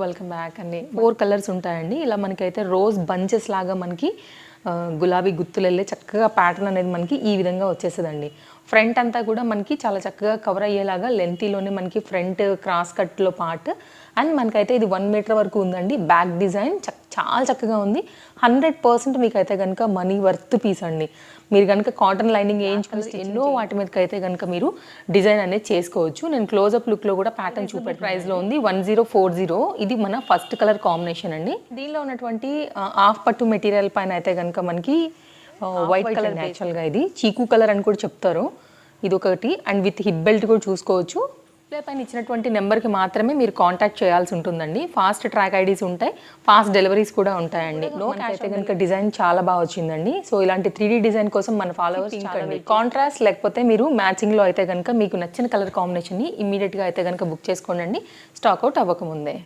Welcome back అండి. 4 colours ఉంటాయండి. ఇలా మనకైతే రోజ్ బంచెస్ లాగా మనకి గులాబీ గుత్తులెళ్ళే చక్కగా ప్యాటర్న్ అనేది మనకి ఈ విధంగా వచ్చేస్తదండి. ఫ్రంట్ అంతా కూడా మనకి చాలా చక్కగా కవర్ అయ్యేలాగా లెంతీలోనే మనకి ఫ్రంట్ క్రాస్ కట్‌లో పార్ట్ అండ్ మనకైతే ఇది 1 మీటర్ వరకు ఉందండి. బ్యాక్ డిజైన్ చాలా చక్కగా ఉంది. 100% మీకైతే గనుక మనీ వర్త్ పీస్ అండి. మీరు గనుక కాటన్ లైనింగ్ ఏయించుకుని ఎన్నో వాటి మీదకైతే గనుక మీరు డిజైన్ అనేది చేసుకోవచ్చు. నేను క్లోజప్ లుక్‌లో కూడా ప్యాటర్న్ ప్రైస్‌లో ఉంది 1040. ఇది మన ఫస్ట్ కలర్ కాంబినేషన్ అండి. దీనిలో ఉన్నటువంటి హాఫ్ పట్టు మెటీరియల్ పైన అయితే గనుక మనకి వైట్ కలర్ నేచురల్గా ఇది చీకు కలర్ అని కూడా చెప్తారు. ఇది ఒకటి అండ్ విత్ హిప్ బెల్ట్ కూడా చూసుకోవచ్చు. డిస్ప్లే పైన ఇచ్చినటువంటి నెంబర్కి మాత్రమే మీరు కాంటాక్ట్ చేయాల్సి ఉంటుందండి. ఫాస్ట్ ట్రాక్ ఐడీస్ ఉంటాయి, ఫాస్ట్ డెలివరీస్ కూడా ఉంటాయండి. అయితే కనుక డిజైన్ చాలా బాగా వచ్చిందండి. సో ఇలాంటి 3D డిజైన్ కోసం మన ఫాలోవర్స్ కాంట్రాస్ట్ లేకపోతే మీరు మ్యాచింగ్లో అయితే కనుక మీకు నచ్చిన కలర్ కాంబినేషన్ని ఇమీడియట్గా అయితే కనుక బుక్ చేసుకోండి, స్టాక్ అవుట్ అవ్వకముందే.